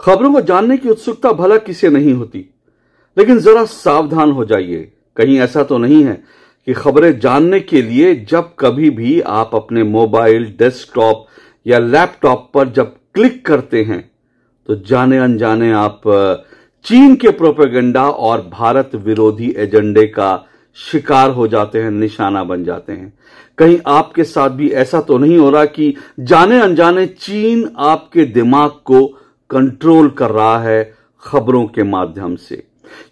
खबरों को जानने की उत्सुकता भला किसे नहीं होती, लेकिन जरा सावधान हो जाइए। कहीं ऐसा तो नहीं है कि खबरें जानने के लिए जब कभी भी आप अपने मोबाइल, डेस्कटॉप या लैपटॉप पर जब क्लिक करते हैं तो जाने अनजाने आप चीन के प्रोपेगेंडा और भारत विरोधी एजेंडे का शिकार हो जाते हैं, निशाना बन जाते हैं। कहीं आपके साथ भी ऐसा तो नहीं हो रहा कि जाने अनजाने चीन आपके दिमाग को कंट्रोल कर रहा है खबरों के माध्यम से।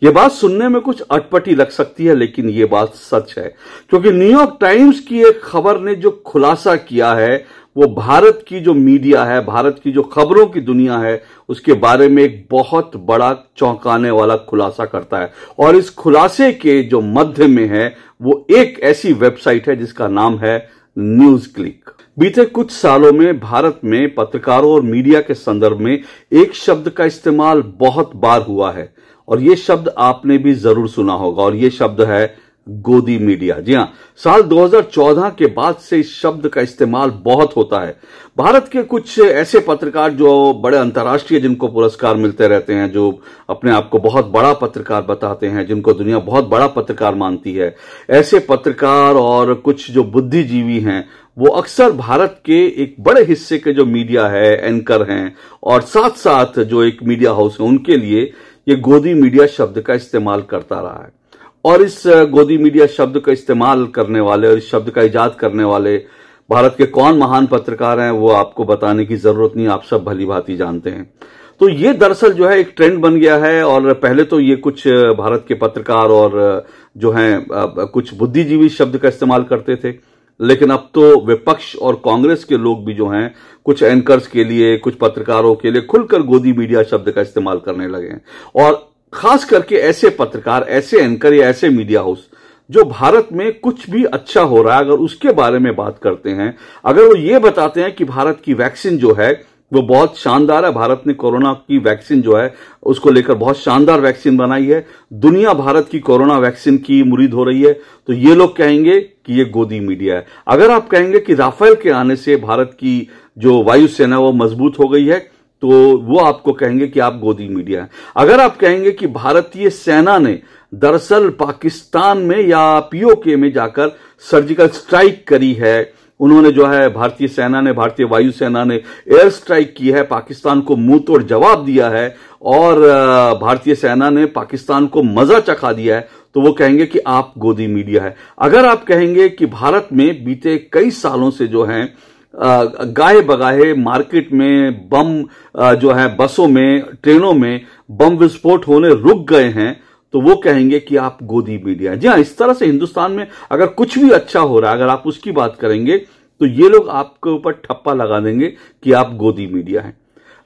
यह बात सुनने में कुछ अटपटी लग सकती है, लेकिन यह बात सच है, क्योंकि न्यूयॉर्क टाइम्स की एक खबर ने जो खुलासा किया है वो भारत की जो मीडिया है, भारत की जो खबरों की दुनिया है, उसके बारे में एक बहुत बड़ा चौंकाने वाला खुलासा करता है। और इस खुलासे के जो मध्य में है वो एक ऐसी वेबसाइट है जिसका नाम है न्यूज क्लिक। बीते कुछ सालों में भारत में पत्रकारों और मीडिया के संदर्भ में एक शब्द का इस्तेमाल बहुत बार हुआ है और यह शब्द आपने भी जरूर सुना होगा, और यह शब्द है गोदी मीडिया। जी हां, साल 2014 के बाद से इस शब्द का इस्तेमाल बहुत होता है। भारत के कुछ ऐसे पत्रकार जो बड़े अंतर्राष्ट्रीय, जिनको पुरस्कार मिलते रहते हैं, जो अपने आप को बहुत बड़ा पत्रकार बताते हैं, जिनको दुनिया बहुत बड़ा पत्रकार मानती है, ऐसे पत्रकार और कुछ जो बुद्धिजीवी हैं वो अक्सर भारत के एक बड़े हिस्से के जो मीडिया है, एंकर हैं और साथ साथ जो एक मीडिया हाउस है, उनके लिए ये गोदी मीडिया शब्द का इस्तेमाल करता रहा है। और इस गोदी मीडिया शब्द का इस्तेमाल करने वाले और इस शब्द का इजाद करने वाले भारत के कौन महान पत्रकार हैं वो आपको बताने की जरूरत नहीं, आप सब भली भांति जानते हैं। तो ये दरअसल जो है एक ट्रेंड बन गया है, और पहले तो ये कुछ भारत के पत्रकार और जो हैं कुछ बुद्धिजीवी शब्द का इस्तेमाल करते थे, लेकिन अब तो विपक्ष और कांग्रेस के लोग भी जो हैं कुछ एंकर्स के लिए, कुछ पत्रकारों के लिए खुलकर गोदी मीडिया शब्द का इस्तेमाल करने लगे हैं। और खास करके ऐसे पत्रकार, ऐसे एंकर या ऐसे मीडिया हाउस जो भारत में कुछ भी अच्छा हो रहा है, अगर उसके बारे में बात करते हैं, अगर वो ये बताते हैं कि भारत की वैक्सीन जो है वो बहुत शानदार है, भारत ने कोरोना की वैक्सीन जो है उसको लेकर बहुत शानदार वैक्सीन बनाई है, दुनिया भारत की कोरोना वैक्सीन की मुरीद हो रही है, तो ये लोग कहेंगे कि ये गोदी मीडिया है। अगर आप कहेंगे कि राफेल के आने से भारत की जो वायुसेना वो मजबूत हो गई है, तो वो आपको कहेंगे कि आप गोदी मीडिया है। अगर आप कहेंगे कि भारतीय सेना ने दरअसल पाकिस्तान में या पीओके में जाकर सर्जिकल स्ट्राइक करी है, उन्होंने जो है भारतीय सेना ने, भारतीय वायुसेना ने एयर स्ट्राइक की है, पाकिस्तान को मुंह तोड़ जवाब दिया है और भारतीय सेना ने पाकिस्तान को मजा चखा दिया है, तो वो कहेंगे कि आप गोदी मीडिया है। अगर आप कहेंगे कि भारत में बीते कई सालों से जो है गाहे बगाहे मार्केट में बम जो है बसों में, ट्रेनों में बम विस्फोट होने रुक गए हैं, तो वो कहेंगे कि आप गोदी मीडिया है। जी हां, इस तरह से हिंदुस्तान में अगर कुछ भी अच्छा हो रहा है, अगर आप उसकी बात करेंगे तो ये लोग आपके ऊपर ठप्पा लगा देंगे कि आप गोदी मीडिया हैं।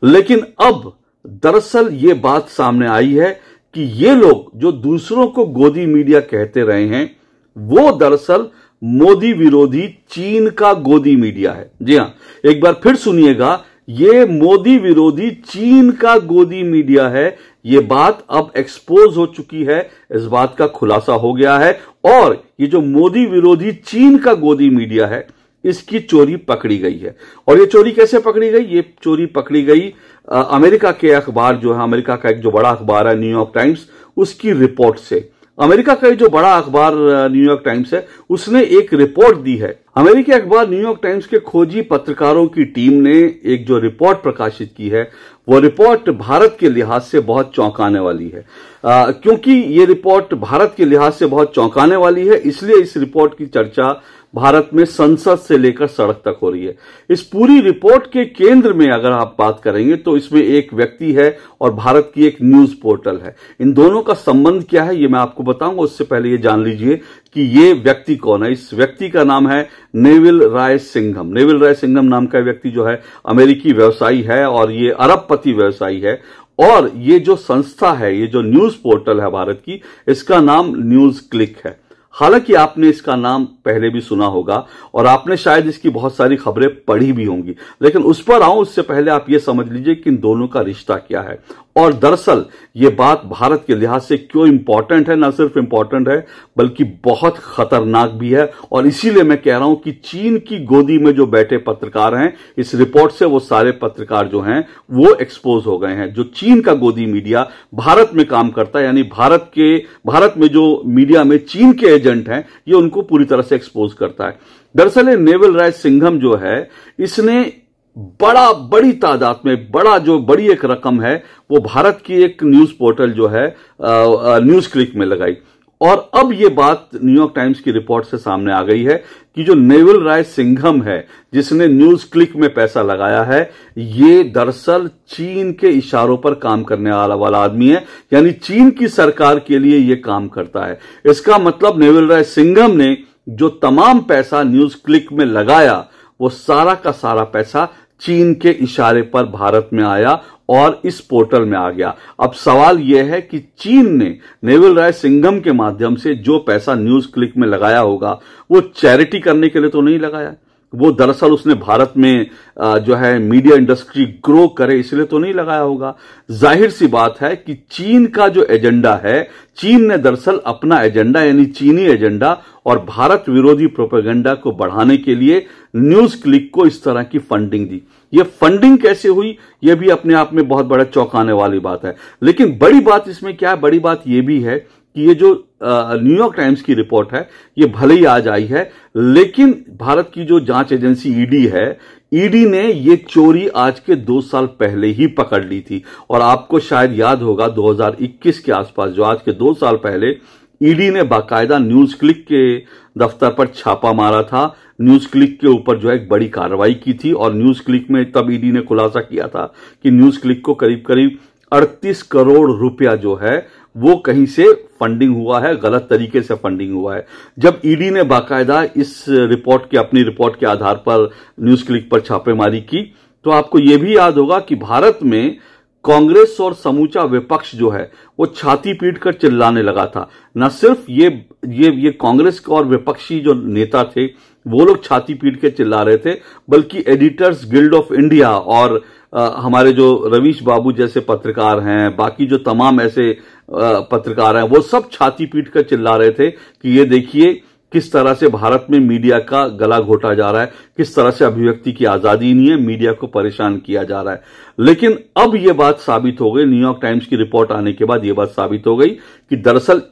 लेकिन अब दरअसल ये बात सामने आई है कि ये लोग जो दूसरों को गोदी मीडिया कहते रहे हैं वो दरअसल मोदी विरोधी चीन का गोदी मीडिया है। जी हां, एक बार फिर सुनिएगा, ये मोदी विरोधी चीन का गोदी मीडिया है। ये बात अब एक्सपोज हो चुकी है, इस बात का खुलासा हो गया है, और ये जो मोदी विरोधी चीन का गोदी मीडिया है इसकी चोरी पकड़ी गई है। और ये चोरी कैसे पकड़ी गई? ये चोरी पकड़ी गई अमेरिका के अखबार जो है, अमेरिका का एक जो बड़ा अखबार है न्यूयॉर्क टाइम्स, उसकी रिपोर्ट से। अमेरिका का जो बड़ा अखबार न्यूयॉर्क टाइम्स है उसने एक रिपोर्ट दी है। अमेरिकी अखबार न्यूयॉर्क टाइम्स के खोजी पत्रकारों की टीम ने एक जो रिपोर्ट प्रकाशित की है, वो रिपोर्ट भारत के लिहाज से बहुत चौंकाने वाली है। क्योंकि ये रिपोर्ट भारत के लिहाज से बहुत चौंकाने वाली है, इसलिए इस रिपोर्ट की चर्चा भारत में संसद से लेकर सड़क तक हो रही है। इस पूरी रिपोर्ट के केंद्र में अगर आप बात करेंगे तो इसमें एक व्यक्ति है और भारत की एक न्यूज पोर्टल है। इन दोनों का संबंध क्या है ये मैं आपको बताऊंगा, उससे पहले ये जान लीजिए कि ये व्यक्ति कौन है। इस व्यक्ति का नाम है नेविल राय सिंघम। नेविल राय सिंघम नाम का व्यक्ति जो है अमेरिकी व्यवसायी है और ये अरबपति व्यवसायी है। और ये जो संस्था है, ये जो न्यूज पोर्टल है भारत की, इसका नाम न्यूज क्लिक है। हालांकि आपने इसका नाम पहले भी सुना होगा और आपने शायद इसकी बहुत सारी खबरें पढ़ी भी होंगी, लेकिन उस पर आऊं उससे पहले आप यह समझ लीजिए कि इन दोनों का रिश्ता क्या है और दरअसल ये बात भारत के लिहाज से क्यों इंपॉर्टेंट है। ना सिर्फ इंपॉर्टेंट है बल्कि बहुत खतरनाक भी है, और इसीलिए मैं कह रहा हूं कि चीन की गोदी में जो बैठे पत्रकार हैं, इस रिपोर्ट से वो सारे पत्रकार जो हैं वो एक्सपोज हो गए हैं। जो चीन का गोदी मीडिया भारत में काम करता है, यानी भारत में जो मीडिया में चीन के एजेंट हैं, ये उनको पूरी तरह से एक्सपोज करता है। दरअसल नेवल राय सिंघम जो है, इसने बड़ी तादाद में बड़ी एक रकम है वो भारत की एक न्यूज पोर्टल जो है न्यूज क्लिक में लगाई। और अब ये बात न्यूयॉर्क टाइम्स की रिपोर्ट से सामने आ गई है कि जो नेवल राय सिंघम है, जिसने न्यूज क्लिक में पैसा लगाया है, ये दरअसल चीन के इशारों पर काम करने वाला आदमी है, यानी चीन की सरकार के लिए ये काम करता है। इसका मतलब नेवल राय सिंघम ने जो तमाम पैसा न्यूज क्लिक में लगाया, वो सारा का सारा पैसा चीन के इशारे पर भारत में आया और इस पोर्टल में आ गया। अब सवाल यह है कि चीन ने नेवल राय सिंघम के माध्यम से जो पैसा न्यूज क्लिक में लगाया होगा, वो चैरिटी करने के लिए तो नहीं लगाया, वो दरअसल उसने भारत में जो है मीडिया इंडस्ट्री ग्रो करे इसलिए तो नहीं लगाया होगा। जाहिर सी बात है कि चीन का जो एजेंडा है, चीन ने दरअसल अपना एजेंडा यानी चीनी एजेंडा और भारत विरोधी प्रोपेगेंडा को बढ़ाने के लिए न्यूज क्लिक को इस तरह की फंडिंग दी। ये फंडिंग कैसे हुई, यह भी अपने आप में बहुत बड़ा चौंकाने वाली बात है। लेकिन बड़ी बात इसमें क्या है, बड़ी बात यह भी है कि ये जो न्यूयॉर्क टाइम्स की रिपोर्ट है, ये भले ही आज आई है, लेकिन भारत की जो जांच एजेंसी ईडी है, ईडी ने ये चोरी आज के 2 साल पहले ही पकड़ ली थी। और आपको शायद याद होगा 2021 के आसपास, जो आज के 2 साल पहले, ईडी ने बाकायदा न्यूज क्लिक के दफ्तर पर छापा मारा था, न्यूज क्लिक के ऊपर जो है एक बड़ी कार्रवाई की थी। और न्यूज क्लिक में तब ईडी ने खुलासा किया था कि न्यूज क्लिक को करीब करीब 38 करोड़ रुपया जो है वो कहीं से फंडिंग हुआ है, गलत तरीके से फंडिंग हुआ है। जब ईडी ने बाकायदा इस अपनी रिपोर्ट के आधार पर न्यूज क्लिक पर छापेमारी की, तो आपको यह भी याद होगा कि भारत में कांग्रेस और समूचा विपक्ष जो है वो छाती पीटकर चिल्लाने लगा था। न सिर्फ ये कांग्रेस और विपक्षी जो नेता थे वो लोग छाती पीट के चिल्ला रहे थे, बल्कि एडिटर्स गिल्ड ऑफ इंडिया और हमारे जो रवीश बाबू जैसे पत्रकार हैं, बाकी जो तमाम ऐसे पत्रकार हैं, वो सब छाती पीट कर चिल्ला रहे थे कि ये देखिए किस तरह से भारत में मीडिया का गला घोटा जा रहा है, किस तरह से अभिव्यक्ति की आजादी नहीं है, मीडिया को परेशान किया जा रहा है। लेकिन अब यह बात साबित हो गई, न्यूयॉर्क टाइम्स की रिपोर्ट आने के बाद यह बात साबित हो गई कि दरअसल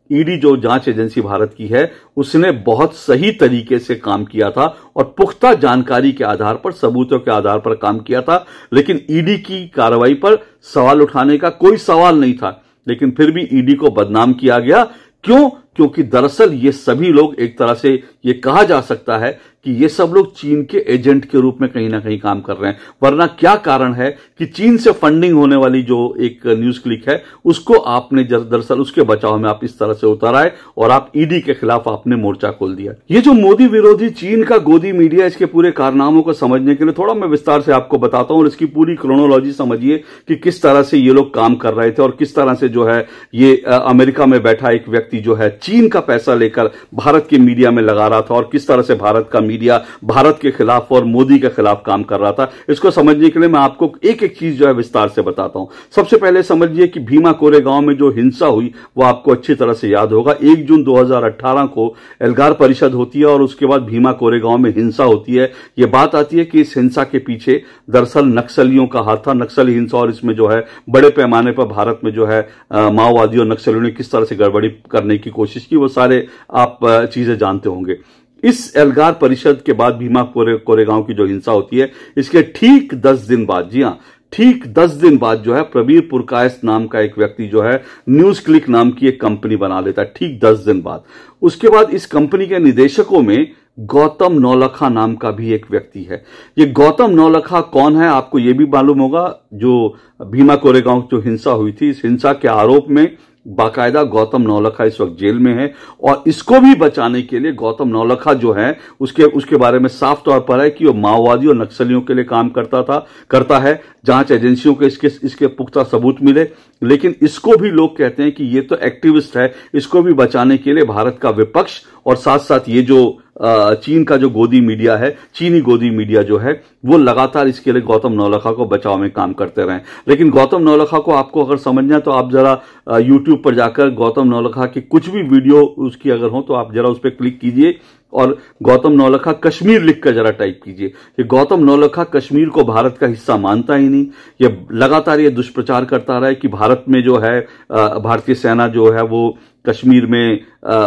ईडी जो जांच एजेंसी भारत की है, उसने बहुत सही तरीके से काम किया था और पुख्ता जानकारी के आधार पर, सबूतों के आधार पर काम किया था। लेकिन ईडी की कार्रवाई पर सवाल उठाने का कोई सवाल नहीं था, लेकिन फिर भी ईडी को बदनाम किया गया। क्यों? क्योंकि दरअसल ये सभी लोग, एक तरह से ये कहा जा सकता है कि ये सब लोग चीन के एजेंट के रूप में कहीं ना कहीं काम कर रहे हैं। वरना क्या कारण है कि चीन से फंडिंग होने वाली जो एक न्यूज क्लिक है, उसको आपने दरअसल उसके बचाव में आप इस तरह से उतर आए और आप ईडी के खिलाफ आपने मोर्चा खोल दिया। ये जो मोदी विरोधी चीन का गोदी मीडिया, इसके पूरे कारनामों को समझने के लिए थोड़ा मैं विस्तार से आपको बताता हूं और इसकी पूरी क्रोनोलॉजी समझिए कि किस तरह से ये लोग काम कर रहे थे और किस तरह से जो है ये अमेरिका में बैठा एक व्यक्ति जो है चीन का पैसा लेकर भारत के मीडिया में लगा रहा था और किस तरह से भारत का मीडिया भारत के खिलाफ और मोदी के खिलाफ काम कर रहा था। इसको समझने के लिए मैं आपको एक एक चीज जो है विस्तार से बताता हूं। सबसे पहले समझिए कि भीमा कोरेगांव में जो हिंसा हुई वो आपको अच्छी तरह से याद होगा। 1 जून 2018 को एल्गार परिषद होती है और उसके बाद भीमा कोरेगांव में हिंसा होती है। यह बात आती है कि इस हिंसा के पीछे दरअसल नक्सलियों का हाथ था, नक्सली हिंसा, और इसमें जो है बड़े पैमाने पर भारत में जो है माओवादी और नक्सलियों ने किस तरह से गड़बड़ी करने की कोशिश की, वो सारे आप चीजें जानते होंगे। इस एल्गार परिषद के बाद भीमा कोरेगांव की जो हिंसा होती है, इसके ठीक 10 दिन बाद, जी हां, ठीक 10 दिन बाद जो है प्रबीर पुरकायस्थ नाम का एक व्यक्ति जो है न्यूज क्लिक नाम की एक कंपनी बना लेता है, ठीक 10 दिन बाद। उसके बाद इस कंपनी के निदेशकों में गौतम नौलखा नाम का भी एक व्यक्ति है। ये गौतम नौलखा कौन है आपको ये भी मालूम होगा। जो भीमा कोरेगांव जो हिंसा हुई थी, इस हिंसा के आरोप में बाकायदा गौतम नौलखा इस वक्त जेल में है, और इसको भी बचाने के लिए गौतम नौलखा जो है उसके बारे में साफ तौर पर है कि वो माओवादी और नक्सलियों के लिए काम करता है। जांच एजेंसियों को इसके पुख्ता सबूत मिले, लेकिन इसको भी लोग कहते हैं कि ये तो एक्टिविस्ट है। इसको भी बचाने के लिए भारत का विपक्ष और साथ साथ ये जो चीन का जो गोदी मीडिया है, चीनी गोदी मीडिया जो है, वो लगातार इसके लिए गौतम नौलखा को बचाव में काम करते रहे। लेकिन गौतम नौलखा को आपको अगर समझना है तो आप जरा यूट्यूब पर जाकर गौतम नौलखा की कुछ भी वीडियो उसकी अगर हो तो आप जरा उस पर क्लिक कीजिए और गौतम नौलखा कश्मीर लिखकर जरा टाइप कीजिए कि गौतम नौलखा कश्मीर को भारत का हिस्सा मानता ही नहीं। ये लगातार ये दुष्प्रचार करता रहा है कि भारत में जो है भारतीय सेना जो है वो कश्मीर में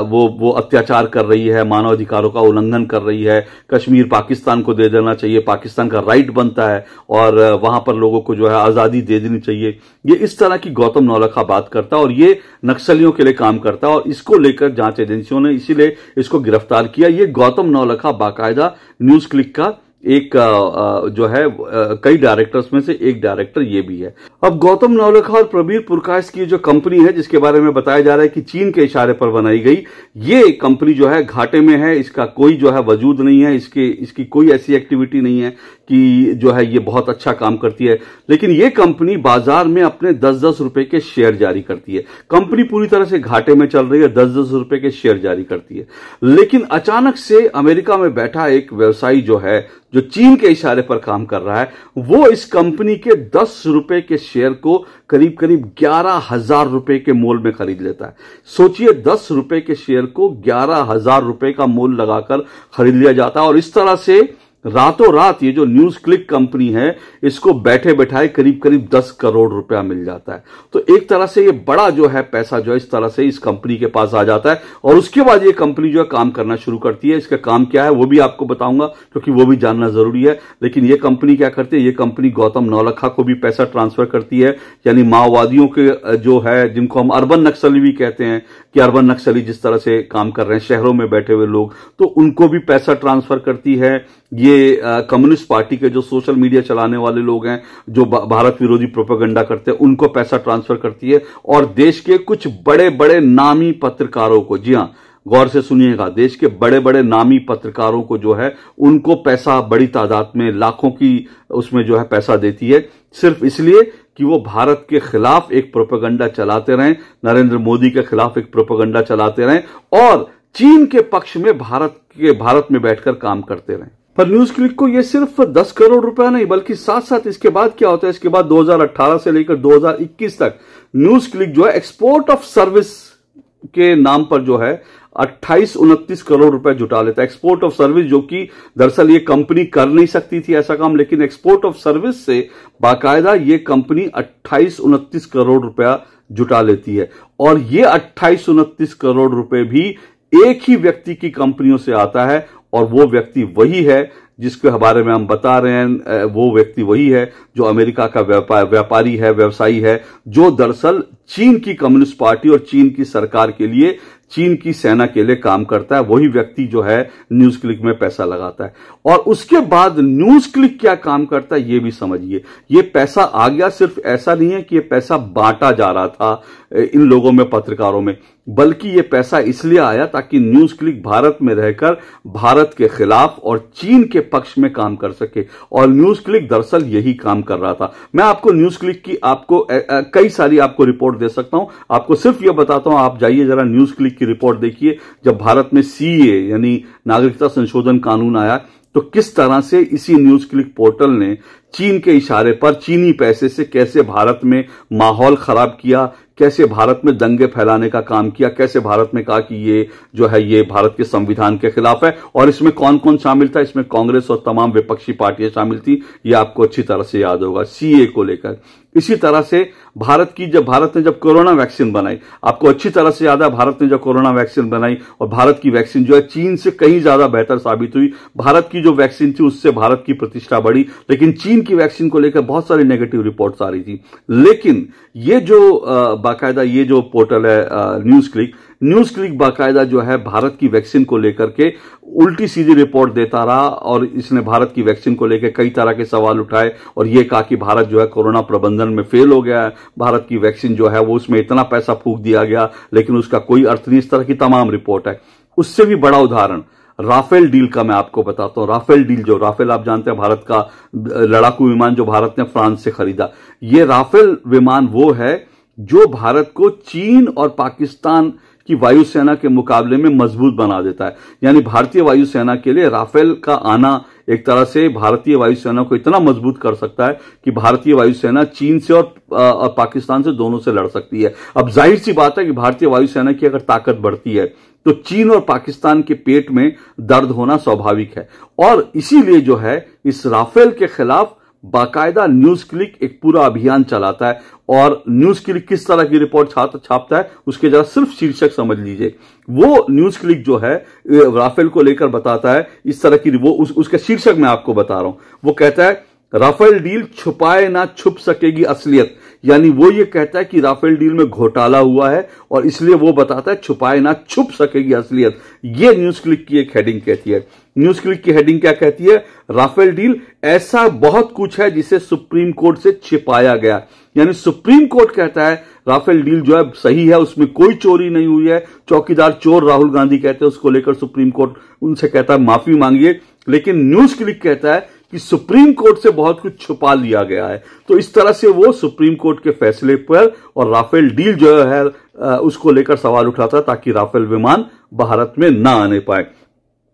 वो अत्याचार कर रही है, मानवाधिकारों का उल्लंघन कर रही है, कश्मीर पाकिस्तान को दे देना चाहिए, पाकिस्तान का राइट बनता है और वहां पर लोगों को जो है आजादी दे देनी चाहिए। ये इस तरह की गौतम नौलखा बात करता है और ये नक्सलियों के लिए काम करता है, और इसको लेकर जांच एजेंसियों ने इसीलिए इसको गिरफ्तार किया। ये गौतम नौलखा बाकायदा न्यूज क्लिक का एक जो है कई डायरेक्टर्स में से एक डायरेक्टर ये भी है। अब गौतम नौलखा और प्रबीर पुरकाश की जो कंपनी है जिसके बारे में बताया जा रहा है कि चीन के इशारे पर बनाई गई, ये कंपनी जो है घाटे में है, इसका कोई जो है वजूद नहीं है, इसकी कोई ऐसी एक्टिविटी नहीं है कि जो है ये बहुत अच्छा काम करती है। लेकिन ये कंपनी बाजार में अपने 10-10 रुपए के शेयर जारी करती है। कंपनी पूरी तरह से घाटे में चल रही है, 10-10 रुपए के शेयर जारी करती है। लेकिन अचानक से अमेरिका में बैठा एक व्यवसायी जो है, जो चीन के इशारे पर काम कर रहा है, वो इस कंपनी के 10 रुपए के शेयर को करीब करीब 11,000 रुपए के मोल में खरीद लेता है। सोचिए 10 रुपए के शेयर को 11,000 रुपए का मोल लगाकर खरीद लिया जाता है, और इस तरह से रातों रात ये जो न्यूज क्लिक कंपनी है इसको बैठे बैठाए करीब करीब 10 करोड़ रुपया मिल जाता है। तो एक तरह से ये बड़ा जो है पैसा जो है इस तरह से इस कंपनी के पास आ जाता है, और उसके बाद ये कंपनी जो है काम करना शुरू करती है। इसका काम क्या है वो भी आपको बताऊंगा, क्योंकि वो भी जानना जरूरी है। लेकिन ये कंपनी क्या करती है, ये कंपनी गौतम नौलखा को भी पैसा ट्रांसफर करती है, यानी माओवादियों के जो है जिनको हम अर्बन नक्सली भी कहते हैं, कि अर्बन नक्सली जिस तरह से काम कर रहे हैं शहरों में बैठे हुए लोग, तो उनको भी पैसा ट्रांसफर करती है। ये कम्युनिस्ट पार्टी के जो सोशल मीडिया चलाने वाले लोग हैं, जो भारत विरोधी प्रोपेगेंडा करते हैं, उनको पैसा ट्रांसफर करती है। और देश के कुछ बड़े बड़े नामी पत्रकारों को, जी हां गौर से सुनिएगा, देश के बड़े बड़े नामी पत्रकारों को जो है उनको पैसा बड़ी तादाद में लाखों की उसमें जो है पैसा देती है, सिर्फ इसलिए कि वो भारत के खिलाफ एक प्रोपेगेंडा चलाते रहें, नरेंद्र मोदी के खिलाफ एक प्रोपेगेंडा चलाते रहें और चीन के पक्ष में भारत में बैठकर काम करते रहें। पर न्यूज क्लिक को ये सिर्फ 10 करोड़ रुपया नहीं, बल्कि साथ साथ इसके बाद क्या होता है, इसके बाद 2018 से लेकर 2021 तक न्यूज क्लिक जो है एक्सपोर्ट ऑफ सर्विस के नाम पर जो है 28-29 करोड़ रुपए जुटा लेता है। एक्सपोर्ट ऑफ सर्विस, जो कि दरअसल ये कंपनी कर नहीं सकती थी ऐसा काम, लेकिन एक्सपोर्ट ऑफ सर्विस से बाकायदा ये कंपनी 28-29 करोड़ रुपया जुटा लेती है। और ये 28-29 करोड़ रुपए भी एक ही व्यक्ति की कंपनियों से आता है, और वो व्यक्ति वही है जिसके बारे में हम बता रहे हैं। वो व्यक्ति वही है जो अमेरिका का व्यापारी है, व्यवसायी है, जो दरअसल चीन की कम्युनिस्ट पार्टी और चीन की सरकार के लिए, चीन की सेना के लिए काम करता है। वही व्यक्ति जो है न्यूज क्लिक में पैसा लगाता है। और उसके बाद न्यूज क्लिक क्या काम करता है ये भी समझिए। ये पैसा आ गया, सिर्फ ऐसा नहीं है कि ये पैसा बांटा जा रहा था इन लोगों में, पत्रकारों में, बल्कि ये पैसा इसलिए आया ताकि न्यूज क्लिक भारत में रहकर भारत के खिलाफ और चीन के पक्ष में काम कर सके। और न्यूज क्लिक दरअसल यही काम कर रहा था। मैं आपको न्यूज क्लिक की आपको कई सारी आपको रिपोर्ट दे सकता हूं, आपको सिर्फ यह बताता हूं, आप जाइए जरा न्यूज क्लिक की रिपोर्ट देखिए। जब भारत में सीए यानी नागरिकता संशोधन कानून आया, तो किस तरह से इसी न्यूज क्लिक पोर्टल ने चीन के इशारे पर चीनी पैसे से कैसे भारत में माहौल खराब किया, कैसे भारत में दंगे फैलाने का काम किया, कैसे भारत में कहा कि ये जो है ये भारत के संविधान के खिलाफ है। और इसमें कौन कौन शामिल था, इसमें कांग्रेस और तमाम विपक्षी पार्टियां शामिल थी, ये आपको अच्छी तरह से याद होगा, सीए को लेकर। इसी तरह से भारत ने जब कोरोना वैक्सीन बनाई, आपको अच्छी तरह से याद है, भारत ने जब कोरोना वैक्सीन बनाई और भारत की वैक्सीन जो है चीन से कहीं ज्यादा बेहतर साबित हुई। भारत की जो वैक्सीन थी उससे भारत की प्रतिष्ठा बढ़ी, लेकिन चीन की वैक्सीन को लेकर बहुत सारी नेगेटिव रिपोर्ट्स आ रही थी। लेकिन ये जो बाकायदा ये जो पोर्टल है न्यूज क्लिक बाकायदा जो है भारत की वैक्सीन को लेकर के उल्टी सीधी रिपोर्ट देता रहा और इसने भारत की वैक्सीन को लेकर कई तरह के सवाल उठाए और यह कहा कि भारत जो है कोरोना प्रबंधन में फेल हो गया है, भारत की वैक्सीन जो है वो उसमें इतना पैसा फूंक दिया गया लेकिन उसका कोई अर्थ नहीं। इस तरह की तमाम रिपोर्ट है। उससे भी बड़ा उदाहरण राफेल डील का मैं आपको बताता हूं। राफेल डील, जो राफेल आप जानते हैं भारत का लड़ाकू विमान जो भारत ने फ्रांस से खरीदा, ये राफेल विमान वो है जो भारत को चीन और पाकिस्तान की वायुसेना के मुकाबले में मजबूत बना देता है। यानी भारतीय वायुसेना के लिए राफेल का आना एक तरह से भारतीय वायुसेना को इतना मजबूत कर सकता है कि भारतीय वायुसेना चीन से और पाकिस्तान से दोनों से लड़ सकती है। अब जाहिर सी बात है कि भारतीय वायुसेना की अगर ताकत बढ़ती है तो चीन और पाकिस्तान के पेट में दर्द होना स्वाभाविक है और इसीलिए जो है इस राफेल के खिलाफ बाकायदा न्यूज क्लिक एक पूरा अभियान चलाता है। और न्यूज क्लिक किस तरह की रिपोर्ट छापता है उसके जरा सिर्फ शीर्षक समझ लीजिए। वो न्यूज क्लिक जो है राफेल को लेकर बताता है इस तरह की, वो उसका शीर्षक मैं आपको बता रहा हूं। वो कहता है राफेल डील छुपाए ना छुप सकेगी असलियत। यानी वो ये कहता है कि राफेल डील में घोटाला हुआ है और इसलिए वो बताता है छुपाए ना छुप सकेगी असलियत। ये न्यूज क्लिक की एक हेडिंग कहती है। न्यूज क्लिक की हेडिंग क्या कहती है? राफेल डील ऐसा बहुत कुछ है जिसे सुप्रीम कोर्ट से छिपाया गया। यानी सुप्रीम कोर्ट कहता है राफेल डील जो है सही है, उसमें कोई चोरी नहीं हुई है। चौकीदार चोर राहुल गांधी कहते हैं, उसको लेकर सुप्रीम कोर्ट उनसे कहता है माफी मांगिए। लेकिन न्यूज क्लिक कहता है कि सुप्रीम कोर्ट से बहुत कुछ छुपा लिया गया है। तो इस तरह से वो सुप्रीम कोर्ट के फैसले पर और राफेल डील जो है उसको लेकर सवाल उठाता ताकि राफेल विमान भारत में ना आने पाए।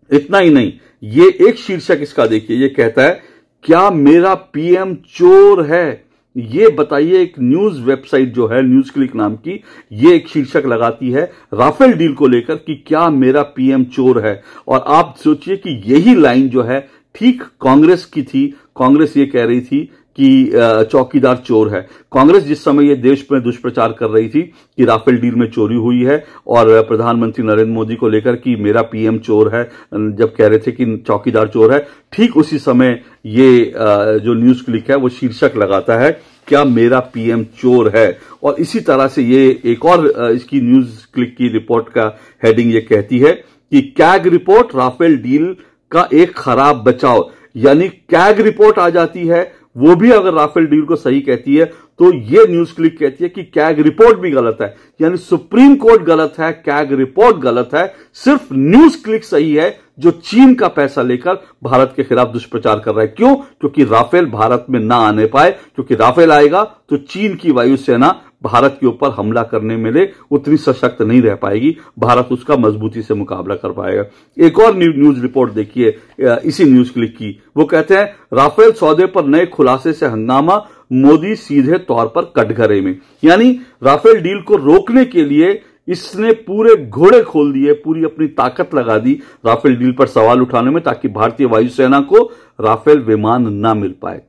इतना ही नहीं, ये एक शीर्षक इसका देखिए, ये कहता है क्या मेरा पीएम चोर है? ये बताइए। एक न्यूज वेबसाइट जो है न्यूज क्लिक नाम की, ये एक शीर्षक लगाती है राफेल डील को लेकर कि क्या मेरा पीएम चोर है। और आप सोचिए कि यही लाइन जो है ठीक कांग्रेस की थी। कांग्रेस ये कह रही थी कि चौकीदार चोर है। कांग्रेस जिस समय ये देश में दुष्प्रचार कर रही थी कि राफेल डील में चोरी हुई है और प्रधानमंत्री नरेंद्र मोदी को लेकर कि मेरा पीएम चोर है, जब कह रहे थे कि चौकीदार चोर है, ठीक उसी समय ये जो न्यूज क्लिक है वो शीर्षक लगाता है क्या मेरा पीएम चोर है। और इसी तरह से ये एक और इसकी न्यूज क्लिक की रिपोर्ट का हेडिंग ये कहती है कि कैग रिपोर्ट राफेल डील का एक खराब बचाव। यानी कैग रिपोर्ट आ जाती है, वो भी अगर राफेल डील को सही कहती है तो ये न्यूज क्लिक कहती है कि कैग रिपोर्ट भी गलत है। यानी सुप्रीम कोर्ट गलत है, कैग रिपोर्ट गलत है, सिर्फ न्यूज क्लिक सही है जो चीन का पैसा लेकर भारत के खिलाफ दुष्प्रचार कर रहा है। क्यों? क्योंकि राफेल भारत में ना आने पाए, क्योंकि राफेल आएगा तो चीन की वायुसेना भारत के ऊपर हमला करने में उतनी सशक्त नहीं रह पाएगी, भारत उसका मजबूती से मुकाबला कर पाएगा। एक और न्यूज रिपोर्ट देखिए इसी न्यूज क्लिक की, वो कहते हैं राफेल सौदे पर नए खुलासे से हंगामा, मोदी सीधे तौर पर कटघरे में। यानी राफेल डील को रोकने के लिए इसने पूरे घोड़े खोल दिए, पूरी अपनी ताकत लगा दी राफेल डील पर सवाल उठाने में ताकि भारतीय वायुसेना को राफेल विमान ना मिल पाए।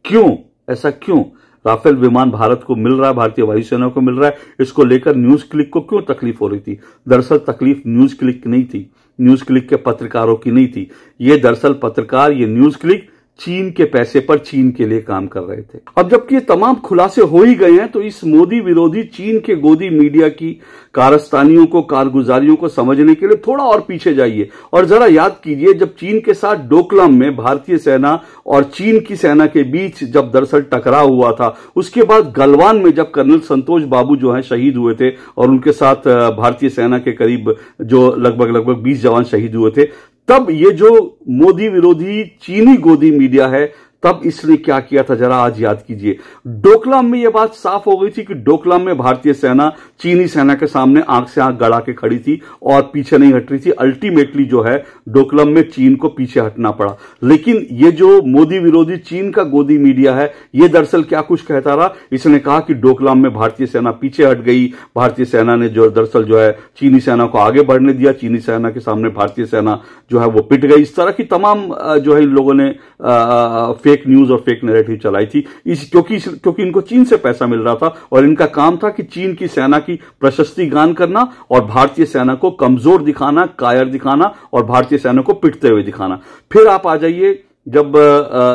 क्यों? ऐसा क्यों? राफेल विमान भारत को मिल रहा है, भारतीय वायुसेना को मिल रहा है, इसको लेकर न्यूज क्लिक को क्यों तकलीफ हो रही थी? दरअसल तकलीफ न्यूज क्लिक की नहीं थी, न्यूज क्लिक के पत्रकारों की नहीं थी। ये दरअसल पत्रकार, ये न्यूज क्लिक चीन के पैसे पर चीन के लिए काम कर रहे थे। अब जबकि ये तमाम खुलासे हो ही गए हैं तो इस मोदी विरोधी चीन के गोदी मीडिया की कारस्तानियों को, कारगुजारियों को समझने के लिए थोड़ा और पीछे जाइए और जरा याद कीजिए जब चीन के साथ डोकलाम में भारतीय सेना और चीन की सेना के बीच जब दरअसल टकराव हुआ था, उसके बाद गलवान में जब कर्नल संतोष बाबू जो है शहीद हुए थे और उनके साथ भारतीय सेना के करीब जो लगभग 20 जवान शहीद हुए थे, तब ये जो मोदी विरोधी चीनी गोदी मीडिया है तब इसने क्या किया था जरा आज याद कीजिए। डोकलाम में यह बात साफ हो गई थी कि डोकलाम में भारतीय सेना चीनी सेना के सामने आंख से आंख गड़ा के खड़ी थी और पीछे नहीं हट रही थी। अल्टीमेटली जो है डोकलाम में चीन को पीछे हटना पड़ा। लेकिन ये जो मोदी विरोधी चीन का गोदी मीडिया है ये दरअसल क्या कुछ कहता रहा, इसने कहा कि डोकलाम में भारतीय सेना पीछे हट गई, भारतीय सेना ने जो दरअसल जो है चीनी सेना को आगे बढ़ने दिया, चीनी सेना के सामने भारतीय सेना जो है वो पिट गई। इस तरह की तमाम जो है इन लोगों ने फेक न्यूज और फेक नैरेटिव चलाई थी क्योंकि इनको चीन से पैसा मिल रहा था और इनका काम था कि चीन की सेना की प्रशस्ति गान करना और भारतीय सेना को कमजोर दिखाना, कायर दिखाना और भारतीय सेना को पिटते हुए दिखाना। फिर आप आ जाइए जब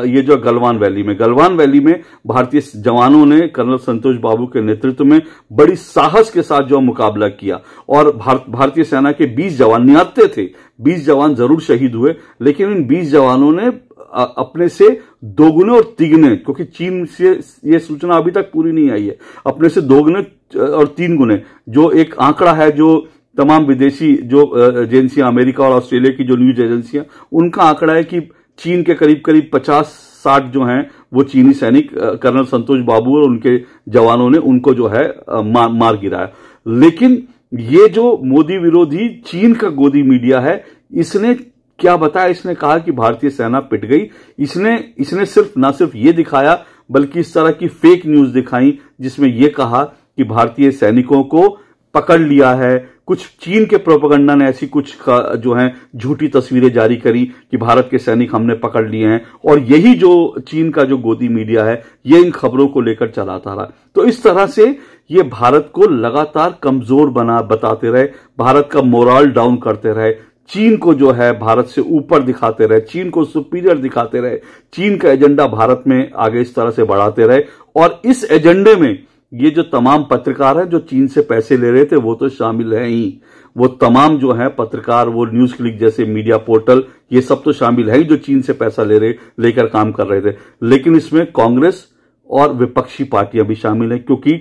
ये जो गलवान वैली में भारतीय जवानों ने कर्नल संतोष बाबू के नेतृत्व में बड़ी साहस के साथ जो मुकाबला किया और भारतीय सेना के 20 जवान निहत्थे थे, 20 जवान जरूर शहीद हुए, लेकिन इन 20 जवानों ने अपने से दोगुने और तिगुने, क्योंकि चीन से ये सूचना अभी तक पूरी नहीं आई है, अपने से दोगुने और 3 गुने, जो एक आंकड़ा है जो तमाम विदेशी जो एजेंसियां, अमेरिका और ऑस्ट्रेलिया की जो न्यूज एजेंसियां, उनका आंकड़ा है कि चीन के करीब करीब 50-60 जो हैं वो चीनी सैनिक, कर्नल संतोष बाबू और उनके जवानों ने उनको जो है मार गिराया। लेकिन ये जो मोदी विरोधी चीन का गोदी मीडिया है, इसने क्या बताया? इसने कहा कि भारतीय सेना पिट गई। इसने ना सिर्फ ये दिखाया, बल्कि इस तरह की फेक न्यूज दिखाई जिसमें यह कहा कि भारतीय सैनिकों को पकड़ लिया है। कुछ चीन के प्रोपेगेंडा ने ऐसी कुछ जो है झूठी तस्वीरें जारी करी कि भारत के सैनिक हमने पकड़ लिए हैं, और यही जो चीन का जो गोदी मीडिया है ये इन खबरों को लेकर चलाता रहा। तो इस तरह से ये भारत को लगातार कमजोर बताते रहे, भारत का मोरल डाउन करते रहे, चीन को जो है भारत से ऊपर दिखाते रहे, चीन को सुपीरियर दिखाते रहे, चीन का एजेंडा भारत में आगे इस तरह से बढ़ाते रहे। और इस एजेंडे में ये जो तमाम पत्रकार हैं जो चीन से पैसे ले रहे थे वो तो शामिल हैं ही, वो तमाम जो है पत्रकार, वो न्यूज क्लिक जैसे मीडिया पोर्टल, ये सब तो शामिल है ही जो चीन से पैसा लेकर काम कर रहे थे। लेकिन इसमें कांग्रेस और विपक्षी पार्टियां भी शामिल हैं, क्योंकि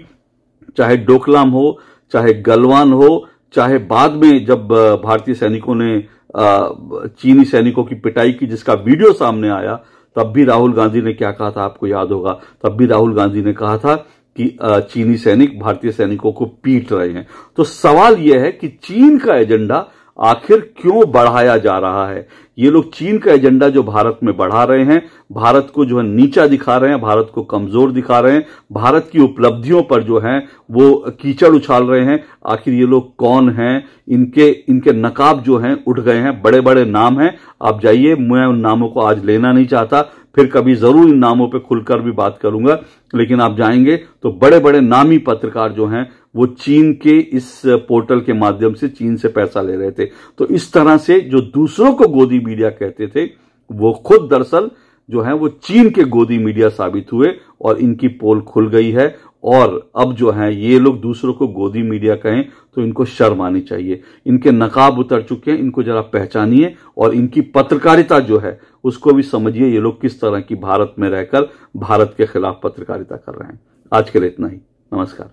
चाहे डोकलाम हो, चाहे गलवान हो, चाहे बाद में जब भारतीय सैनिकों ने चीनी सैनिकों की पिटाई की जिसका वीडियो सामने आया, तब भी राहुल गांधी ने क्या कहा था आपको याद होगा। तब भी राहुल गांधी ने कहा था कि चीनी सैनिक भारतीय सैनिकों को पीट रहे हैं। तो सवाल यह है कि चीन का एजेंडा आखिर क्यों बढ़ाया जा रहा है? ये लोग चीन का एजेंडा जो भारत में बढ़ा रहे हैं, भारत को जो है नीचा दिखा रहे हैं, भारत को कमजोर दिखा रहे हैं, भारत की उपलब्धियों पर जो है वो कीचड़ उछाल रहे हैं। आखिर ये लोग कौन हैं? इनके नकाब जो हैं उठ गए हैं, बड़े बड़े नाम हैं। आप जाइए, मैं उन नामों को आज लेना नहीं चाहता, फिर कभी जरूर इन नामों पे खुलकर भी बात करूंगा, लेकिन आप जाएंगे तो बड़े बड़े नामी पत्रकार जो हैं वो चीन के इस पोर्टल के माध्यम से चीन से पैसा ले रहे थे। तो इस तरह से जो दूसरों को गोदी मीडिया कहते थे वो खुद दरअसल जो है वो चीन के गोदी मीडिया साबित हुए, और इनकी पोल खुल गई है। और अब जो है ये लोग दूसरों को गोदी मीडिया कहें तो इनको शर्म आनी चाहिए। इनके नकाब उतर चुके हैं, इनको जरा पहचानिए और इनकी पत्रकारिता जो है उसको भी समझिए, ये लोग किस तरह की भारत में रहकर भारत के खिलाफ पत्रकारिता कर रहे हैं। आज के लिए इतना ही, नमस्कार।